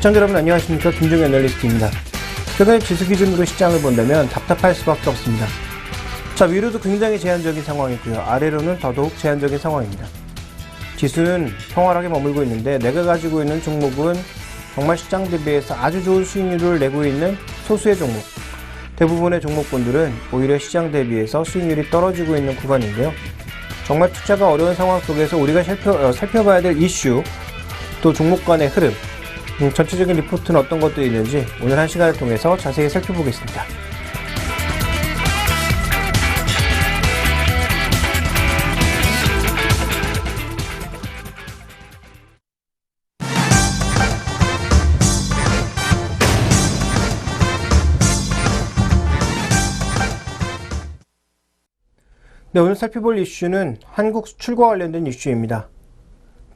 시청자 여러분 안녕하십니까, 김종현 애널리스트입니다. 최근에 지수 기준으로 시장을 본다면 답답할 수밖에 없습니다. 자, 위로도 굉장히 제한적인 상황이고요, 아래로는 더더욱 제한적인 상황입니다. 지수는 평활하게 머물고 있는데 내가 가지고 있는 종목은 정말 시장 대비해서 아주 좋은 수익률을 내고 있는 소수의 종목, 대부분의 종목군들은 오히려 시장 대비해서 수익률이 떨어지고 있는 구간인데요. 정말 투자가 어려운 상황 속에서 우리가 살펴봐야 될 이슈, 또 종목 간의 흐름, 전체적인 리포트는 어떤 것들이 있는지 오늘 한 시간을 통해서 자세히 살펴보겠습니다. 네, 오늘 살펴볼 이슈는 한국 수출과 관련된 이슈입니다.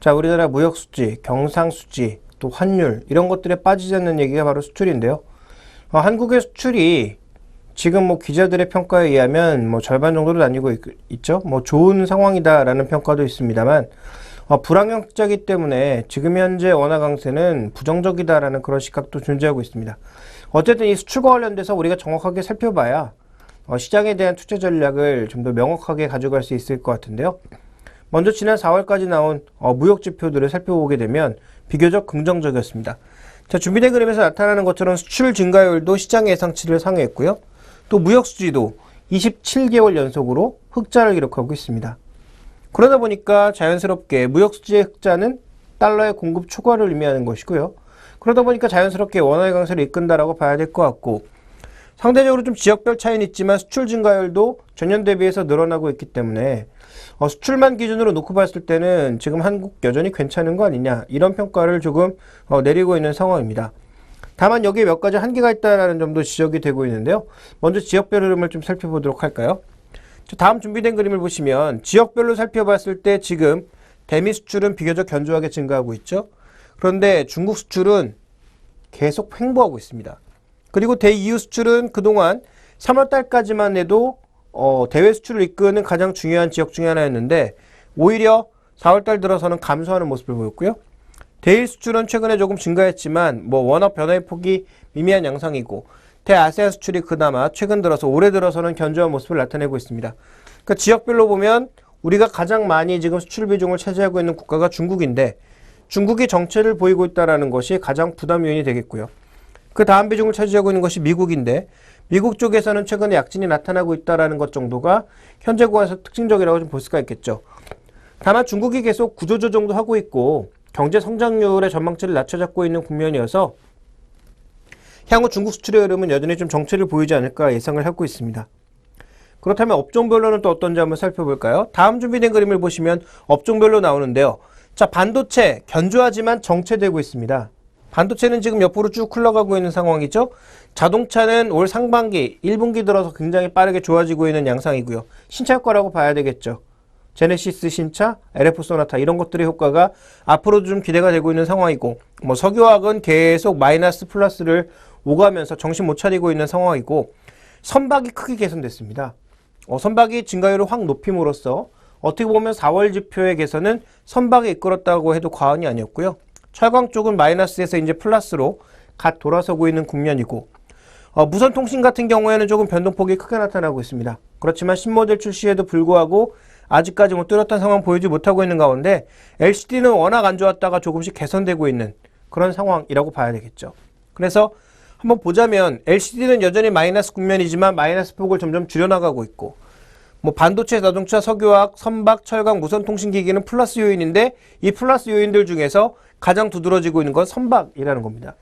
자, 우리나라 무역수지, 경상수지, 또 환율, 이런 것들에 빠지지 않는 얘기가 바로 수출인데요. 한국의 수출이 지금 기자들의 평가에 의하면 절반 정도로 나뉘고 있죠. 좋은 상황이다라는 평가도 있습니다만, 불황역자이기 때문에 지금 현재 원화 강세는 부정적이다라는 그런 시각도 존재하고 있습니다. 어쨌든 이 수출과 관련돼서 우리가 정확하게 살펴봐야 시장에 대한 투자 전략을 좀 더 명확하게 가져갈 수 있을 것 같은데요. 먼저 지난 4월까지 나온 무역 지표들을 살펴보게 되면 비교적 긍정적이었습니다. 자, 준비된 그림에서 나타나는 것처럼 수출 증가율도 시장의 예상치를 상회했고요. 또 무역 수지도 27개월 연속으로 흑자를 기록하고 있습니다. 그러다 보니까 자연스럽게 무역 수지의 흑자는 달러의 공급 초과를 의미하는 것이고요. 그러다 보니까 자연스럽게 원화의 강세를 이끈다라고 봐야 될 것 같고, 상대적으로 좀 지역별 차이는 있지만 수출 증가율도 전년 대비해서 늘어나고 있기 때문에 수출만 기준으로 놓고 봤을 때는 지금 한국 여전히 괜찮은 거 아니냐, 이런 평가를 조금 내리고 있는 상황입니다. 다만 여기에 몇 가지 한계가 있다는 점도 지적이 되고 있는데요. 먼저 지역별 흐름을 좀 살펴보도록 할까요? 다음 준비된 그림을 보시면 지역별로 살펴봤을 때 지금 대미 수출은 비교적 견조하게 증가하고 있죠. 그런데 중국 수출은 계속 횡보하고 있습니다. 그리고 대EU 수출은 그동안 3월달까지만 해도 대외 수출을 이끄는 가장 중요한 지역 중에 하나였는데 오히려 4월달 들어서는 감소하는 모습을 보였고요. 대일 수출은 최근에 조금 증가했지만 워낙 변화의 폭이 미미한 양상이고, 대아세안 수출이 그나마 최근 들어서 올해 들어서는 견조한 모습을 나타내고 있습니다. 그러니까 지역별로 보면 우리가 가장 많이 지금 수출 비중을 차지하고 있는 국가가 중국인데, 중국이 정체를 보이고 있다는 것이 가장 부담 요인이 되겠고요. 그 다음 비중을 차지하고 있는 것이 미국인데, 미국 쪽에서는 최근에 약진이 나타나고 있다는 것 정도가 현재 구간에서 특징적이라고 좀 볼 수가 있겠죠. 다만 중국이 계속 구조조정도 하고 있고 경제 성장률의 전망치를 낮춰잡고 있는 국면이어서 향후 중국 수출의 흐름은 여전히 좀 정체를 보이지 않을까 예상을 하고 있습니다. 그렇다면 업종별로는 또 어떤지 한번 살펴볼까요? 다음 준비된 그림을 보시면 업종별로 나오는데요. 자, 반도체 견조하지만 정체되고 있습니다. 반도체는 지금 옆으로 쭉 흘러가고 있는 상황이죠. 자동차는 올 상반기 1분기 들어서 굉장히 빠르게 좋아지고 있는 양상이고요. 신차 효과라고 봐야 되겠죠. 제네시스 신차, LF 소나타, 이런 것들의 효과가 앞으로도 좀 기대가 되고 있는 상황이고, 석유화학은 계속 마이너스 플러스를 오가면서 정신 못 차리고 있는 상황이고, 선박이 크게 개선됐습니다. 선박이 증가율을 확 높임으로써 어떻게 보면 4월 지표의 개선은 선박이 이끌었다고 해도 과언이 아니었고요. 철강 쪽은 마이너스에서 이제 플러스로 갓 돌아서고 있는 국면이고, 무선통신 같은 경우에는 조금 변동폭이 크게 나타나고 있습니다. 그렇지만 신모델 출시에도 불구하고 아직까지 뚜렷한 상황 보이지 못하고 있는 가운데 LCD는 워낙 안 좋았다가 조금씩 개선되고 있는 그런 상황이라고 봐야 되겠죠. 그래서 한번 보자면 LCD는 여전히 마이너스 국면이지만 마이너스 폭을 점점 줄여나가고 있고, 반도체, 자동차, 석유화학, 선박, 철강, 무선통신기기는 플러스 요인인데 이 플러스 요인들 중에서 가장 두드러지고 있는 건 선박이라는 겁니다.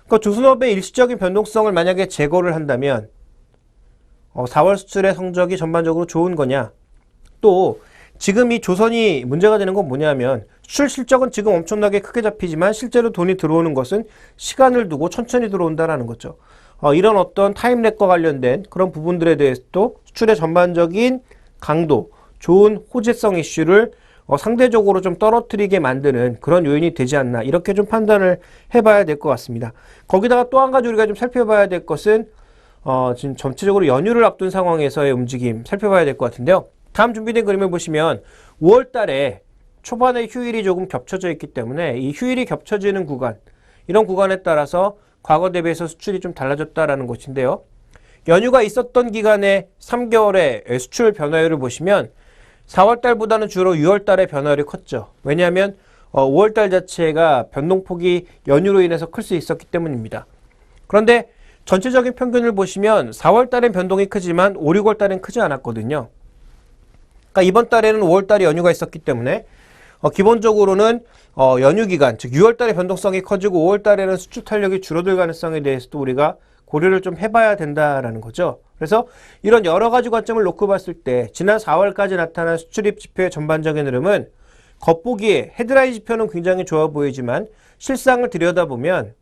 그러니까 조선업의 일시적인 변동성을 만약에 제거를 한다면 4월 수출의 성적이 전반적으로 좋은 거냐? 또 지금 이 조선이 문제가 되는 건 뭐냐면 수출 실적은 지금 엄청나게 크게 잡히지만 실제로 돈이 들어오는 것은 시간을 두고 천천히 들어온다는 거죠. 이런 어떤 타임렉과 관련된 그런 부분들에 대해서도 수출의 전반적인 강도, 좋은 호재성 이슈를 상대적으로 좀 떨어뜨리게 만드는 그런 요인이 되지 않나, 이렇게 좀 판단을 해봐야 될 것 같습니다. 거기다가 또 한 가지 우리가 좀 살펴봐야 될 것은 지금 전체적으로 연휴를 앞둔 상황에서의 움직임 살펴봐야 될 것 같은데요. 다음 준비된 그림을 보시면 5월 달에 초반에 휴일이 조금 겹쳐져 있기 때문에 이 휴일이 겹쳐지는 구간, 이런 구간에 따라서 과거 대비해서 수출이 좀 달라졌다라는 것인데요. 연휴가 있었던 기간의 3개월의 수출 변화율을 보시면 4월달보다는 주로 6월달의 변화율이 컸죠. 왜냐하면 5월달 자체가 변동폭이 연휴로 인해서 클 수 있었기 때문입니다. 그런데 전체적인 평균을 보시면 4월달엔 변동이 크지만 5, 6월달엔 크지 않았거든요. 그러니까 이번 달에는 5월달에 연휴가 있었기 때문에 기본적으로는 연휴 기간, 즉 6월달에 변동성이 커지고 5월달에는 수출 탄력이 줄어들 가능성에 대해서도 우리가 고려를 좀 해봐야 된다라는 거죠. 그래서 이런 여러 가지 관점을 놓고 봤을 때 지난 4월까지 나타난 수출입 지표의 전반적인 흐름은 겉보기에 헤드라인 지표는 굉장히 좋아 보이지만 실상을 들여다보면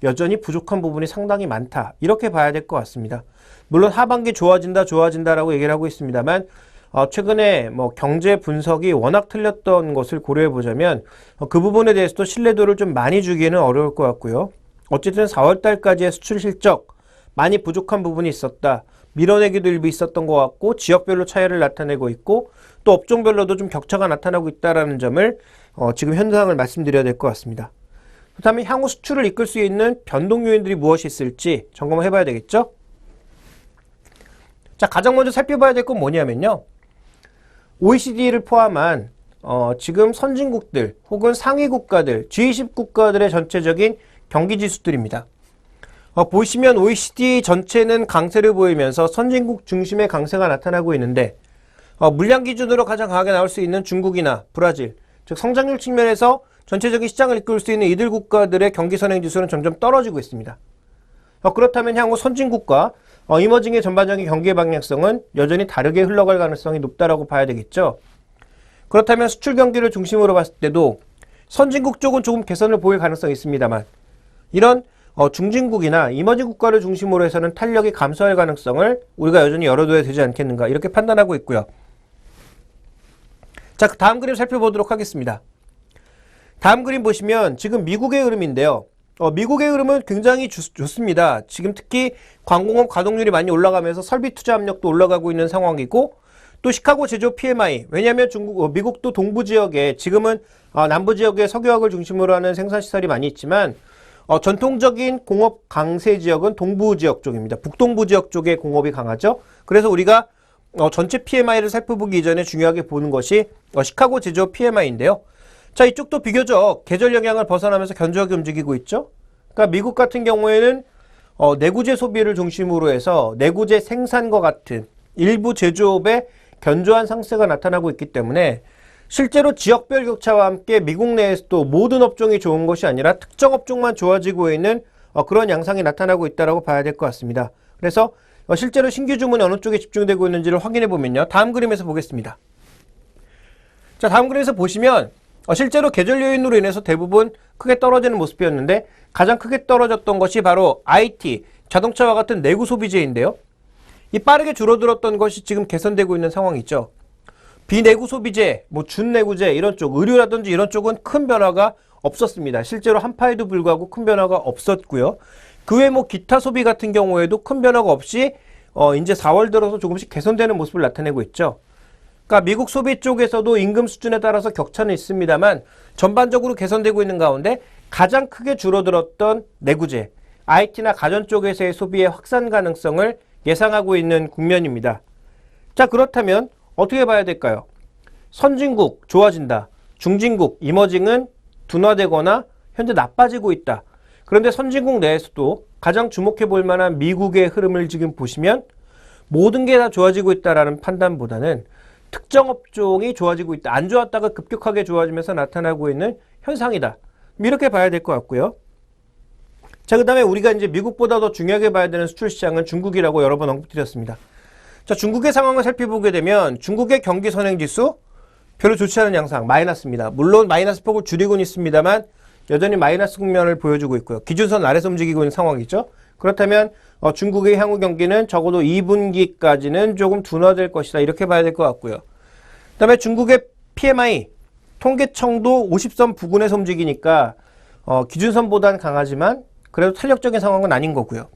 여전히 부족한 부분이 상당히 많다. 이렇게 봐야 될 것 같습니다. 물론 하반기 좋아진다라고 얘기를 하고 있습니다만 최근에 경제 분석이 워낙 틀렸던 것을 고려해 보자면 그 부분에 대해서도 신뢰도를 좀 많이 주기에는 어려울 것 같고요. 어쨌든 4월달까지의 수출 실적 많이 부족한 부분이 있었다. 밀어내기도 일부 있었던 것 같고 지역별로 차이를 나타내고 있고 또 업종별로도 좀 격차가 나타나고 있다는 점을 지금 현상을 말씀드려야 될 것 같습니다. 그렇다면 향후 수출을 이끌 수 있는 변동 요인들이 무엇이 있을지 점검을 해봐야 되겠죠? 자, 가장 먼저 살펴봐야 될 건 뭐냐면요. OECD를 포함한 지금 선진국들 혹은 상위 국가들, G20 국가들의 전체적인 경기 지수들입니다. 보시면 OECD 전체는 강세를 보이면서 선진국 중심의 강세가 나타나고 있는데 물량 기준으로 가장 강하게 나올 수 있는 중국이나 브라질, 즉 성장률 측면에서 전체적인 시장을 이끌 수 있는 이들 국가들의 경기 선행 지수는 점점 떨어지고 있습니다. 그렇다면 향후 선진국과 이머징의 전반적인 경기의 방향성은 여전히 다르게 흘러갈 가능성이 높다라고 봐야 되겠죠. 그렇다면 수출 경기를 중심으로 봤을 때도 선진국 쪽은 조금 개선을 보일 가능성이 있습니다만 이런 중진국이나 이머징 국가를 중심으로 해서는 탄력이 감소할 가능성을 우리가 여전히 열어둬야 되지 않겠는가 이렇게 판단하고 있고요. 자, 그 다음 그림 살펴보도록 하겠습니다. 다음 그림 보시면 지금 미국의 흐름인데요. 미국의 흐름은 굉장히 좋습니다. 지금 특히 광공업 가동률이 많이 올라가면서 설비 투자 압력도 올라가고 있는 상황이고 또 시카고 제조업 PMI, 왜냐하면 미국도 동부 지역에 지금은 남부 지역에 석유화학을 중심으로 하는 생산시설이 많이 있지만 전통적인 공업 강세 지역은 동부 지역 쪽입니다. 북동부 지역 쪽에 공업이 강하죠. 그래서 우리가 전체 PMI를 살펴보기 이전에 중요하게 보는 것이 시카고 제조업 PMI인데요. 자, 이쪽도 비교적 계절 영향을 벗어나면서 견조하게 움직이고 있죠. 그러니까 미국 같은 경우에는 내구재 소비를 중심으로 해서 내구재 생산과 같은 일부 제조업의 견조한 상세가 나타나고 있기 때문에 실제로 지역별 격차와 함께 미국 내에서도 모든 업종이 좋은 것이 아니라 특정 업종만 좋아지고 있는 그런 양상이 나타나고 있다고 봐야 될 것 같습니다. 그래서 실제로 신규 주문이 어느 쪽에 집중되고 있는지를 확인해 보면요. 다음 그림에서 보겠습니다. 자, 다음 그림에서 보시면 실제로 계절 요인으로 인해서 대부분 크게 떨어지는 모습이었는데 가장 크게 떨어졌던 것이 바로 IT, 자동차와 같은 내구 소비재인데요. 이 빠르게 줄어들었던 것이 지금 개선되고 있는 상황이죠. 비내구 소비재, 준내구재 이런 쪽, 의료라든지 이런 쪽은 큰 변화가 없었습니다. 실제로 한파에도 불구하고 큰 변화가 없었고요. 그 외 기타 소비 같은 경우에도 큰 변화가 없이 이제 4월 들어서 조금씩 개선되는 모습을 나타내고 있죠. 그러니까 미국 소비 쪽에서도 임금 수준에 따라서 격차는 있습니다만 전반적으로 개선되고 있는 가운데 가장 크게 줄어들었던 내구재, IT나 가전 쪽에서의 소비의 확산 가능성을 예상하고 있는 국면입니다. 자, 그렇다면 어떻게 봐야 될까요? 선진국 좋아진다. 중진국, 이머징은 둔화되거나 현재 나빠지고 있다. 그런데 선진국 내에서도 가장 주목해 볼 만한 미국의 흐름을 지금 보시면 모든 게 다 좋아지고 있다라는 판단보다는 특정 업종이 좋아지고 있다. 안 좋았다가 급격하게 좋아지면서 나타나고 있는 현상이다. 이렇게 봐야 될 것 같고요. 자, 그 다음에 우리가 이제 미국보다 더 중요하게 봐야 되는 수출 시장은 중국이라고 여러 번 언급드렸습니다. 자, 중국의 상황을 살펴보게 되면 중국의 경기 선행지수 별로 좋지 않은 양상, 마이너스입니다. 물론 마이너스 폭을 줄이고는 있습니다만 여전히 마이너스 국면을 보여주고 있고요. 기준선 아래서 움직이고 있는 상황이죠. 그렇다면 중국의 향후 경기는 적어도 2분기까지는 조금 둔화될 것이다. 이렇게 봐야 될 것 같고요. 그 다음에 중국의 PMI, 통계청도 50선 부근에서 움직이니까 기준선보다는 강하지만 그래도 탄력적인 상황은 아닌 거고요.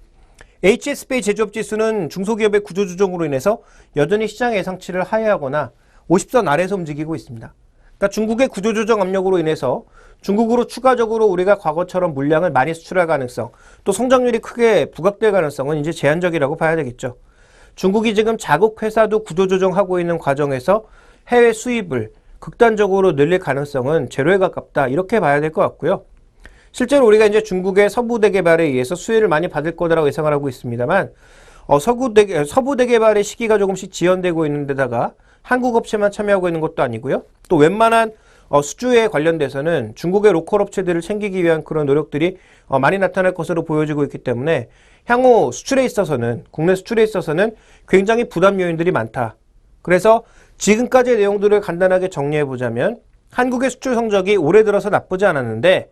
HSBI 제조업지수는 중소기업의 구조조정으로 인해서 여전히 시장 예상치를 하회하거나 50선 아래에서 움직이고 있습니다. 그러니까 중국의 구조조정 압력으로 인해서 중국으로 추가적으로 우리가 과거처럼 물량을 많이 수출할 가능성, 또 성장률이 크게 부각될 가능성은 이제 제한적이라고 봐야 되겠죠. 중국이 지금 자국 회사도 구조조정하고 있는 과정에서 해외 수입을 극단적으로 늘릴 가능성은 제로에 가깝다, 이렇게 봐야 될 것 같고요. 실제로 우리가 이제 중국의 서부대 개발에 의해서 수혜를 많이 받을 거라고 예상을 하고 있습니다만, 서부대 개발의 시기가 조금씩 지연되고 있는 데다가 한국 업체만 참여하고 있는 것도 아니고요. 또 웬만한 수주에 관련돼서는 중국의 로컬 업체들을 챙기기 위한 그런 노력들이 많이 나타날 것으로 보여지고 있기 때문에 향후 수출에 있어서는, 국내 수출에 있어서는 굉장히 부담 요인들이 많다. 그래서 지금까지의 내용들을 간단하게 정리해 보자면, 한국의 수출 성적이 올해 들어서 나쁘지 않았는데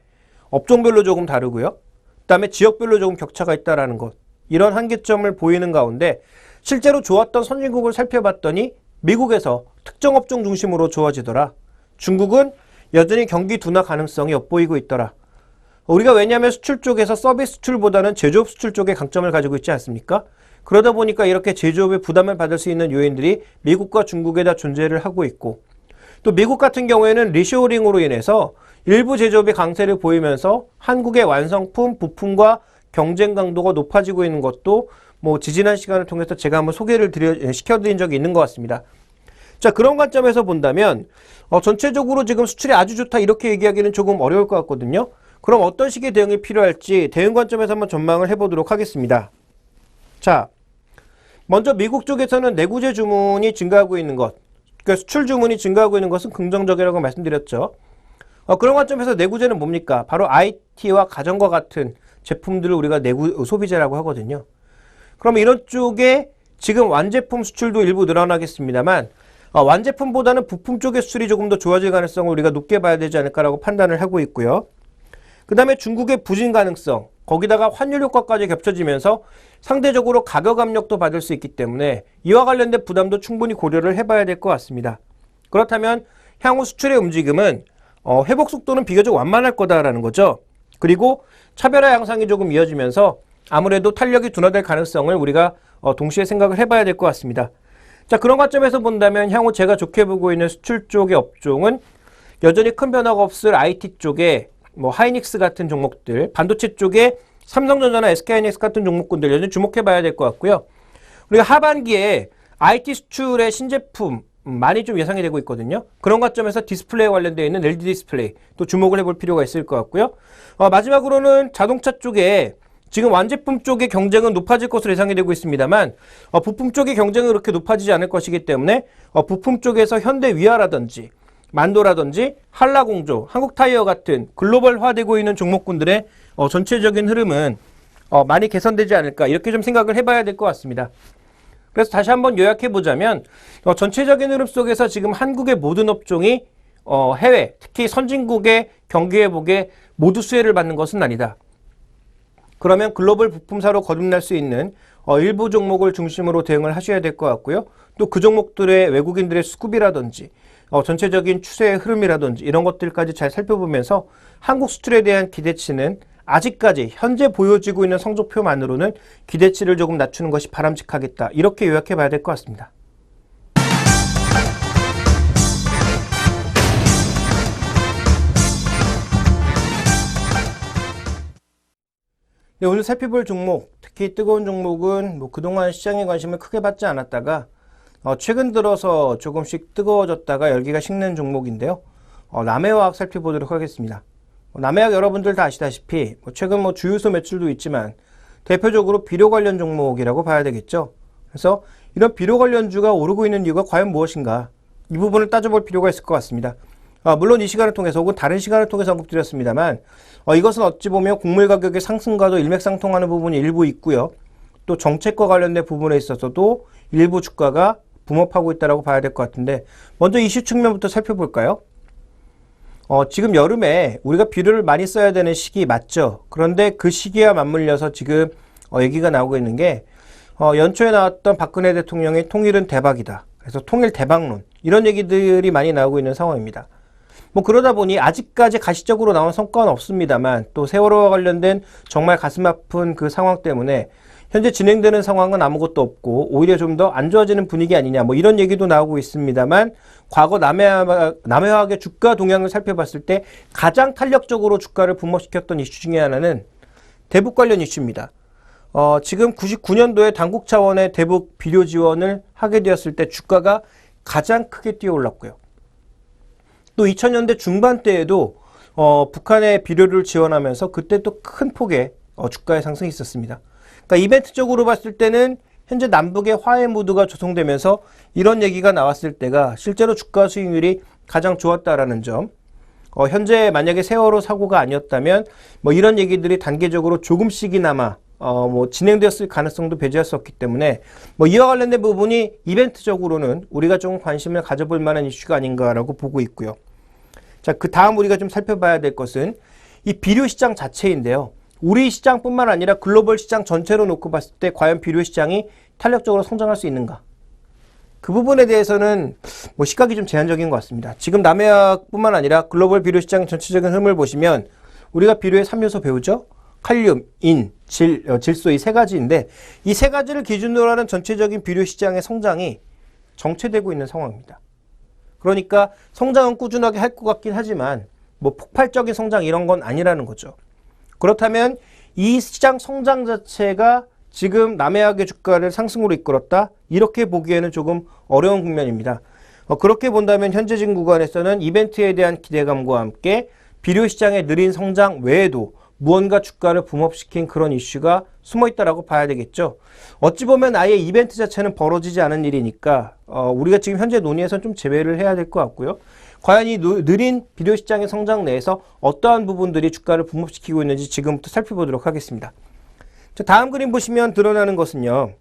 업종별로 조금 다르고요. 그다음에 지역별로 조금 격차가 있다라는 것. 이런 한계점을 보이는 가운데 실제로 좋았던 선진국을 살펴봤더니 미국에서 특정 업종 중심으로 좋아지더라. 중국은 여전히 경기 둔화 가능성이 엿보이고 있더라. 우리가 왜냐하면 수출 쪽에서 서비스 수출보다는 제조업 수출 쪽에 강점을 가지고 있지 않습니까? 그러다 보니까 이렇게 제조업에 부담을 받을 수 있는 요인들이 미국과 중국에 다 존재를 하고 있고, 또 미국 같은 경우에는 리쇼어링으로 인해서 일부 제조업이 강세를 보이면서 한국의 완성품, 부품과 경쟁 강도가 높아지고 있는 것도 지지난 시간을 통해서 제가 한번 소개를 시켜드린 적이 있는 것 같습니다. 자, 그런 관점에서 본다면 전체적으로 지금 수출이 아주 좋다, 이렇게 얘기하기는 조금 어려울 것 같거든요. 그럼 어떤 식의 대응이 필요할지 대응 관점에서 한번 전망을 해보도록 하겠습니다. 자, 먼저 미국 쪽에서는 내구재 주문이 증가하고 있는 것, 그러니까 수출 주문이 증가하고 있는 것은 긍정적이라고 말씀드렸죠. 그런 관점에서 내구재는 뭡니까? 바로 IT와 가전과 같은 제품들을 우리가 소비재라고 하거든요. 그러면 이런 쪽에 지금 완제품 수출도 일부 늘어나겠습니다만, 완제품보다는 부품 쪽의 수출이 조금 더 좋아질 가능성을 우리가 높게 봐야 되지 않을까라고 판단을 하고 있고요. 그 다음에 중국의 부진 가능성, 거기다가 환율 효과까지 겹쳐지면서 상대적으로 가격 압력도 받을 수 있기 때문에 이와 관련된 부담도 충분히 고려를 해봐야 될 것 같습니다. 그렇다면 향후 수출의 움직임은 회복 속도는 비교적 완만할 거다라는 거죠. 그리고 차별화 양상이 조금 이어지면서 아무래도 탄력이 둔화될 가능성을 우리가 동시에 생각을 해봐야 될 것 같습니다. 자, 그런 관점에서 본다면 향후 제가 좋게 보고 있는 수출 쪽의 업종은 여전히 큰 변화가 없을 IT 쪽에 하이닉스 같은 종목들, 반도체 쪽에 삼성전자나 SK하이닉스 같은 종목군들 여전히 주목해봐야 될 것 같고요. 우리가 하반기에 IT 수출의 신제품 많이 좀 예상이 되고 있거든요. 그런 관점에서 디스플레이에 관련되어 있는 LG 디스플레이 또 주목을 해볼 필요가 있을 것 같고요. 마지막으로는 자동차 쪽에 지금 완제품 쪽의 경쟁은 높아질 것으로 예상이 되고 있습니다만 부품 쪽의 경쟁은 그렇게 높아지지 않을 것이기 때문에 부품 쪽에서 현대위아라든지 만도라든지 한라공조, 한국타이어 같은 글로벌화되고 있는 종목군들의 전체적인 흐름은 많이 개선되지 않을까, 이렇게 좀 생각을 해봐야 될 것 같습니다. 그래서 다시 한번 요약해보자면 전체적인 흐름 속에서 지금 한국의 모든 업종이 해외, 특히 선진국의 경기 회복에 모두 수혜를 받는 것은 아니다. 그러면 글로벌 부품사로 거듭날 수 있는 일부 종목을 중심으로 대응을 하셔야 될 것 같고요. 또 그 종목들의 외국인들의 수급이라든지 전체적인 추세의 흐름이라든지 이런 것들까지 잘 살펴보면서 한국 수출에 대한 기대치는 아직까지 현재 보여지고 있는 성적표만으로는 기대치를 조금 낮추는 것이 바람직하겠다, 이렇게 요약해 봐야 될 것 같습니다. 네, 오늘 살펴볼 종목, 특히 뜨거운 종목은 그동안 시장의 관심을 크게 받지 않았다가 최근 들어서 조금씩 뜨거워졌다가 열기가 식는 종목인데요. 남해화학 살펴보도록 하겠습니다. 남해화학 여러분들 다 아시다시피 최근 주유소 매출도 있지만 대표적으로 비료 관련 종목이라고 봐야 되겠죠. 그래서 이런 비료 관련주가 오르고 있는 이유가 과연 무엇인가, 이 부분을 따져볼 필요가 있을 것 같습니다. 물론 이 시간을 통해서 혹은 다른 시간을 통해서 언급드렸습니다만 이것은 어찌 보면 곡물 가격의 상승과도 일맥상통하는 부분이 일부 있고요. 또 정책과 관련된 부분에 있어서도 일부 주가가 붐업하고 있다고 봐야 될 것 같은데, 먼저 이슈 측면부터 살펴볼까요? 지금 여름에 우리가 비료를 많이 써야 되는 시기 맞죠? 그런데 그 시기와 맞물려서 지금 얘기가 나오고 있는 게 연초에 나왔던 박근혜 대통령의 통일은 대박이다, 그래서 통일 대박론, 이런 얘기들이 많이 나오고 있는 상황입니다. 그러다 보니 아직까지 가시적으로 나온 성과는 없습니다만 또 세월호와 관련된 정말 가슴 아픈 그 상황 때문에 현재 진행되는 상황은 아무것도 없고 오히려 좀 더 안 좋아지는 분위기 아니냐 뭐 이런 얘기도 나오고 있습니다만 과거 남해화학의 주가 동향을 살펴봤을 때 가장 탄력적으로 주가를 붐업시켰던 이슈 중에 하나는 대북 관련 이슈입니다. 지금 99년도에 당국 차원의 대북 비료 지원을 하게 되었을 때 주가가 가장 크게 뛰어올랐고요. 또 2000년대 중반 때에도 북한의 비료를 지원하면서 그때 또 큰 폭의 주가의 상승이 있었습니다. 그러니까 이벤트적으로 봤을 때는 현재 남북의 화해 무드가 조성되면서 이런 얘기가 나왔을 때가 실제로 주가 수익률이 가장 좋았다라는 점. 현재 만약에 세월호 사고가 아니었다면 뭐 이런 얘기들이 단계적으로 조금씩이나마 뭐 진행되었을 가능성도 배제할 수 없기 때문에 뭐 이와 관련된 부분이 이벤트적으로는 우리가 좀 관심을 가져볼 만한 이슈가 아닌가라고 보고 있고요. 자, 그 다음 우리가 좀 살펴봐야 될 것은 이 비료 시장 자체인데요. 우리 시장뿐만 아니라 글로벌 시장 전체로 놓고 봤을 때 과연 비료 시장이 탄력적으로 성장할 수 있는가? 그 부분에 대해서는 뭐 시각이 좀 제한적인 것 같습니다. 지금 남해화뿐만 아니라 글로벌 비료 시장 전체적인 흐름을 보시면 우리가 비료의 3요소 배우죠? 칼륨, 인, 질소 이 세 가지인데 이 세 가지를 기준으로 하는 전체적인 비료 시장의 성장이 정체되고 있는 상황입니다. 그러니까 성장은 꾸준하게 할 것 같긴 하지만 뭐 폭발적인 성장 이런 건 아니라는 거죠. 그렇다면 이 시장 성장 자체가 지금 남해화학의 주가를 상승으로 이끌었다? 이렇게 보기에는 조금 어려운 국면입니다. 그렇게 본다면 현재진 구간에서는 이벤트에 대한 기대감과 함께 비료 시장의 느린 성장 외에도 무언가 주가를 붐업시킨 그런 이슈가 숨어있다라고 봐야 되겠죠. 어찌 보면 아예 이벤트 자체는 벌어지지 않은 일이니까 우리가 지금 현재 논의에서는 좀 제외를 해야 될 것 같고요. 과연 이 느린 비료 시장의 성장 내에서 어떠한 부분들이 주가를 붐업시키고 있는지 지금부터 살펴보도록 하겠습니다. 자, 다음 그림 보시면 드러나는 것은요.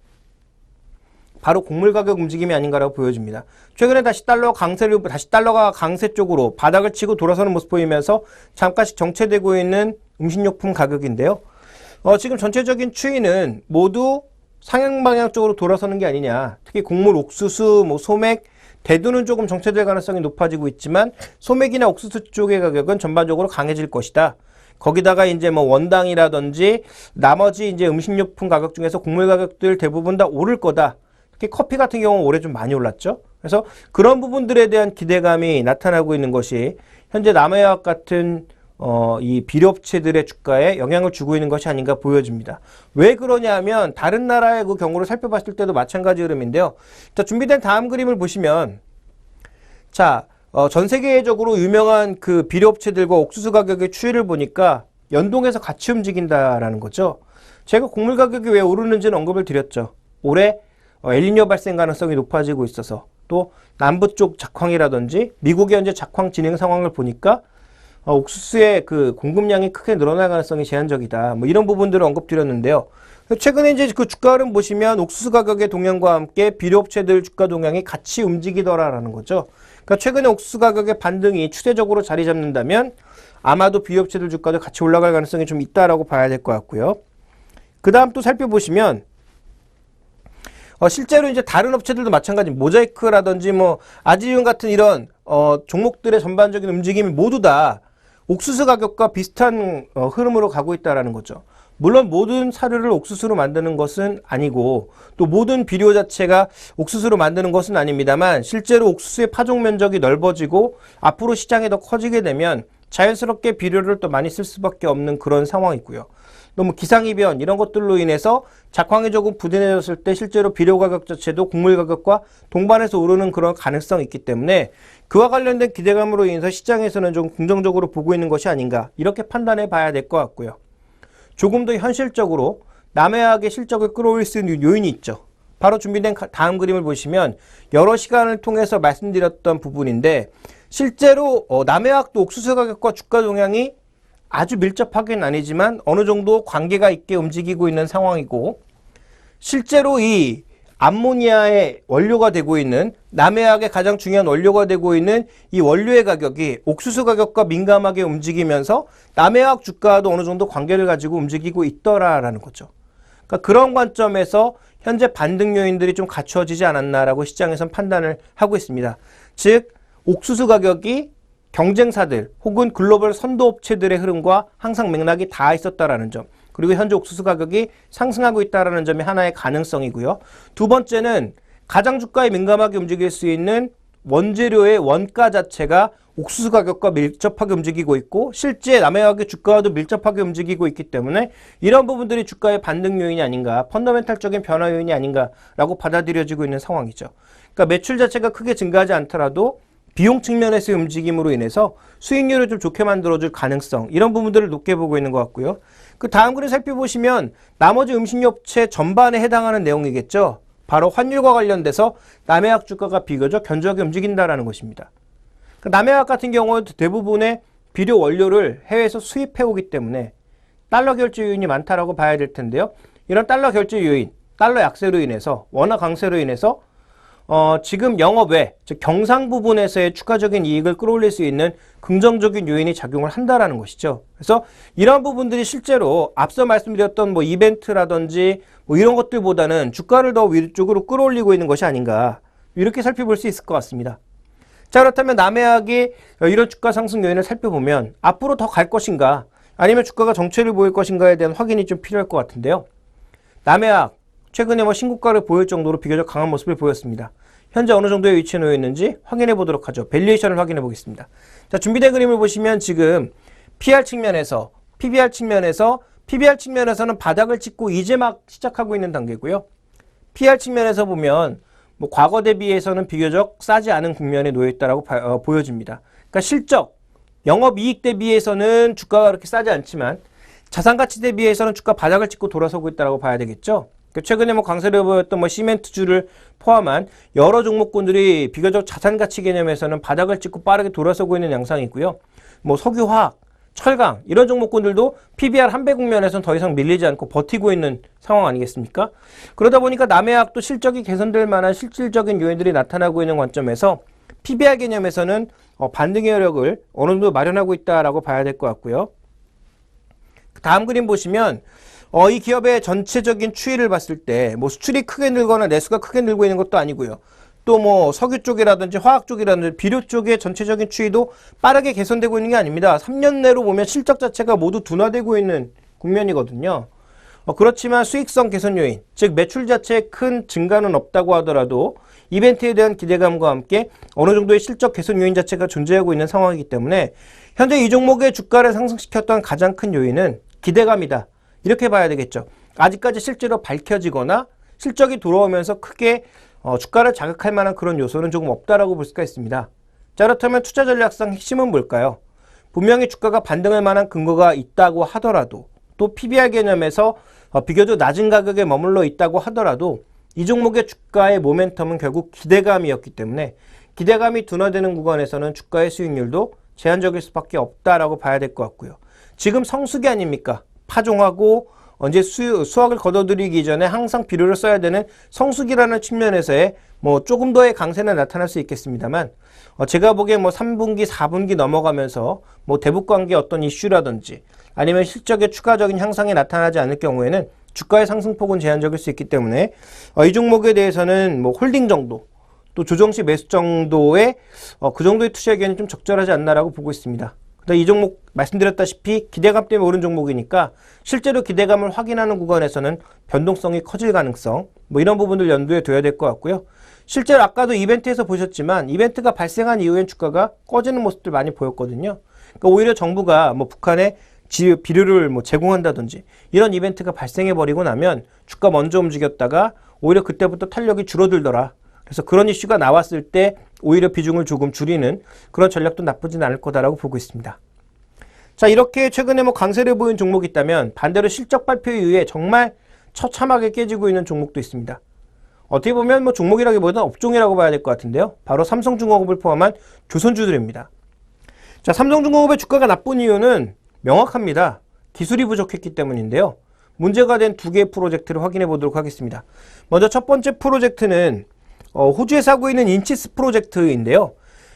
바로 곡물 가격 움직임이 아닌가라고 보여집니다. 최근에 다시 달러가 강세 쪽으로 바닥을 치고 돌아서는 모습 보이면서 잠깐씩 정체되고 있는 음식료품 가격인데요. 지금 전체적인 추이는 모두 상향 방향 쪽으로 돌아서는 게 아니냐. 특히 곡물, 옥수수, 소맥, 대두는 조금 정체될 가능성이 높아지고 있지만 소맥이나 옥수수 쪽의 가격은 전반적으로 강해질 것이다. 거기다가 이제 원당이라든지 나머지 이제 음식료품 가격 중에서 곡물 가격들 대부분 다 오를 거다. 특히 커피 같은 경우는 올해 좀 많이 올랐죠. 그래서 그런 부분들에 대한 기대감이 나타나고 있는 것이 현재 남해화학 같은 이 비료업체들의 주가에 영향을 주고 있는 것이 아닌가 보여집니다. 왜 그러냐 하면 다른 나라의 그 경우를 살펴봤을 때도 마찬가지 흐름인데요. 자, 준비된 다음 그림을 보시면 자, 전 세계적으로 유명한 그 비료업체들과 옥수수 가격의 추이를 보니까 연동해서 같이 움직인다라는 거죠. 제가 곡물 가격이 왜 오르는지는 언급을 드렸죠. 올해 엘니뇨 발생 가능성이 높아지고 있어서 또 남부 쪽 작황이라든지 미국의 현재 작황 진행 상황을 보니까 옥수수의 그 공급량이 크게 늘어날 가능성이 제한적이다. 뭐 이런 부분들을 언급드렸는데요. 최근에 이제 그 주가 흐름 보시면 옥수수 가격의 동향과 함께 비료업체들 주가 동향이 같이 움직이더라라는 거죠. 그러니까 최근에 옥수수 가격의 반등이 추세적으로 자리 잡는다면 아마도 비료업체들 주가도 같이 올라갈 가능성이 좀 있다라고 봐야 될 것 같고요. 그 다음 또 살펴보시면 실제로 이제 다른 업체들도 마찬가지 모자이크라든지 아지윤 같은 이런 종목들의 전반적인 움직임이 모두 다 옥수수 가격과 비슷한 흐름으로 가고 있다라는 거죠. 물론 모든 사료를 옥수수로 만드는 것은 아니고 또 모든 비료 자체가 옥수수로 만드는 것은 아닙니다만 실제로 옥수수의 파종 면적이 넓어지고 앞으로 시장이 더 커지게 되면 자연스럽게 비료를 또 많이 쓸 수밖에 없는 그런 상황이고요. 너무 기상이변 이런 것들로 인해서 작황이 조금 부진해졌을 때 실제로 비료 가격 자체도 곡물 가격과 동반해서 오르는 그런 가능성이 있기 때문에 그와 관련된 기대감으로 인해서 시장에서는 좀 긍정적으로 보고 있는 것이 아닌가 이렇게 판단해 봐야 될 것 같고요. 조금 더 현실적으로 남해화학의 실적을 끌어올릴 수 있는 요인이 있죠. 바로 준비된 다음 그림을 보시면 여러 시간을 통해서 말씀드렸던 부분인데 실제로 남해화학도 옥수수 가격과 주가 동향이 아주 밀접하게는 아니지만 어느 정도 관계가 있게 움직이고 있는 상황이고 실제로 이 암모니아의 원료가 되고 있는 남해화학의 가장 중요한 원료가 되고 있는 이 원료의 가격이 옥수수 가격과 민감하게 움직이면서 남해화학 주가도 어느 정도 관계를 가지고 움직이고 있더라라는 거죠. 그러니까 그런 관점에서 현재 반등 요인들이 좀 갖춰지지 않았나라고 시장에선 판단을 하고 있습니다. 즉 옥수수 가격이 경쟁사들 혹은 글로벌 선도업체들의 흐름과 항상 맥락이 닿아 있었다라는 점. 그리고 현재 옥수수 가격이 상승하고 있다는 점이 하나의 가능성이고요. 두 번째는 가장 주가에 민감하게 움직일 수 있는 원재료의 원가 자체가 옥수수 가격과 밀접하게 움직이고 있고 실제 남해화학의 주가와도 밀접하게 움직이고 있기 때문에 이런 부분들이 주가의 반등 요인이 아닌가, 펀더멘탈적인 변화 요인이 아닌가라고 받아들여지고 있는 상황이죠. 그러니까 매출 자체가 크게 증가하지 않더라도 비용 측면에서의 움직임으로 인해서 수익률을 좀 좋게 만들어줄 가능성, 이런 부분들을 높게 보고 있는 것 같고요. 그 다음 그림 살펴보시면 나머지 음식료업체 전반에 해당하는 내용이겠죠. 바로 환율과 관련돼서 남해화학 주가가 비교적 견조하게 움직인다는 것입니다. 남해화학 같은 경우는 대부분의 비료 원료를 해외에서 수입해오기 때문에 달러 결제 요인이 많다라고 봐야 될 텐데요. 이런 달러 결제 요인, 달러 약세로 인해서, 원화 강세로 인해서 지금 영업 외, 즉 경상 부분에서의 추가적인 이익을 끌어올릴 수 있는 긍정적인 요인이 작용을 한다라는 것이죠. 그래서 이런 부분들이 실제로 앞서 말씀드렸던 뭐 이벤트라든지 뭐 이런 것들보다는 주가를 더 위쪽으로 끌어올리고 있는 것이 아닌가, 이렇게 살펴볼 수 있을 것 같습니다. 자, 그렇다면 남해화학이 이런 주가 상승 요인을 살펴보면 앞으로 더 갈 것인가, 아니면 주가가 정체를 보일 것인가에 대한 확인이 좀 필요할 것 같은데요. 남해화학 최근에 뭐 신고가를 보일 정도로 비교적 강한 모습을 보였습니다. 현재 어느 정도의 위치에 놓여 있는지 확인해 보도록 하죠. 밸류에이션을 확인해 보겠습니다. 자, 준비된 그림을 보시면 지금 PR 측면에서, PBR 측면에서는 바닥을 찍고 이제 막 시작하고 있는 단계고요. PR 측면에서 보면 뭐 과거 대비해서는 비교적 싸지 않은 국면에 놓여 있다라고 보여집니다. 그러니까 실적, 영업이익 대비해서는 주가가 그렇게 싸지 않지만 자산가치 대비해서는 주가 바닥을 찍고 돌아서고 있다라고 봐야 되겠죠. 최근에 뭐 강세를 보였던 뭐 시멘트주를 포함한 여러 종목군들이 비교적 자산가치 개념에서는 바닥을 찍고 빠르게 돌아서고 있는 양상이고요. 뭐 석유화학, 철강 이런 종목군들도 PBR 한배 국면에서는 더 이상 밀리지 않고 버티고 있는 상황 아니겠습니까? 그러다 보니까 남해화학도 실적이 개선될 만한 실질적인 요인들이 나타나고 있는 관점에서 PBR 개념에서는 반등의 여력을 어느 정도 마련하고 있다라고 봐야 될 것 같고요. 다음 그림 보시면 이 기업의 전체적인 추이를 봤을 때 뭐 수출이 크게 늘거나 내수가 크게 늘고 있는 것도 아니고요. 또 뭐 석유 쪽이라든지 화학 쪽이라든지 비료 쪽의 전체적인 추이도 빠르게 개선되고 있는 게 아닙니다. 3년 내로 보면 실적 자체가 모두 둔화되고 있는 국면이거든요. 그렇지만 수익성 개선 요인, 즉 매출 자체에 큰 증가는 없다고 하더라도 이벤트에 대한 기대감과 함께 어느 정도의 실적 개선 요인 자체가 존재하고 있는 상황이기 때문에 현재 이 종목의 주가를 상승시켰던 가장 큰 요인은 기대감이다, 이렇게 봐야 되겠죠. 아직까지 실제로 밝혀지거나 실적이 돌아오면서 크게 주가를 자극할 만한 그런 요소는 조금 없다라고 볼 수가 있습니다. 자, 그렇다면 투자 전략상 핵심은 뭘까요? 분명히 주가가 반등할 만한 근거가 있다고 하더라도, 또 PBR 개념에서 비교적 낮은 가격에 머물러 있다고 하더라도 이 종목의 주가의 모멘텀은 결국 기대감이었기 때문에 기대감이 둔화되는 구간에서는 주가의 수익률도 제한적일 수밖에 없다라고 봐야 될 것 같고요. 지금 성수기 아닙니까? 파종하고 언제 수확을 거둬들이기 전에 항상 비료를 써야 되는 성수기라는 측면에서의 뭐 조금 더의 강세는 나타날 수 있겠습니다만 제가 보기엔 뭐 3분기, 4분기 넘어가면서 뭐 대북 관계 어떤 이슈라든지 아니면 실적의 추가적인 향상이 나타나지 않을 경우에는 주가의 상승폭은 제한적일 수 있기 때문에 이 종목에 대해서는 뭐 홀딩 정도, 또 조정시 매수 정도의 그 정도의 투자에는 좀 적절하지 않나라고 보고 있습니다. 이 종목 말씀드렸다시피 기대감 때문에 오른 종목이니까 실제로 기대감을 확인하는 구간에서는 변동성이 커질 가능성, 뭐 이런 부분들 연두에 둬야 될 것 같고요. 실제로 아까도 이벤트에서 보셨지만 이벤트가 발생한 이후엔 주가가 꺼지는 모습들 많이 보였거든요. 그러니까 오히려 정부가 뭐 북한에 비료를 뭐 제공한다든지 이런 이벤트가 발생해버리고 나면 주가 먼저 움직였다가 오히려 그때부터 탄력이 줄어들더라. 그래서 그런 이슈가 나왔을 때 오히려 비중을 조금 줄이는 그런 전략도 나쁘진 않을 거다라고 보고 있습니다. 자, 이렇게 최근에 뭐 강세를 보인 종목이 있다면 반대로 실적 발표 이후에 정말 처참하게 깨지고 있는 종목도 있습니다. 어떻게 보면 뭐 종목이라기보다는 업종이라고 봐야 될 것 같은데요. 바로 삼성중공업을 포함한 조선주들입니다. 자, 삼성중공업의 주가가 나쁜 이유는 명확합니다. 기술이 부족했기 때문인데요. 문제가 된 두 개의 프로젝트를 확인해 보도록 하겠습니다. 먼저 첫 번째 프로젝트는 호주에서 하고 있는 인치스 프로젝트인데요.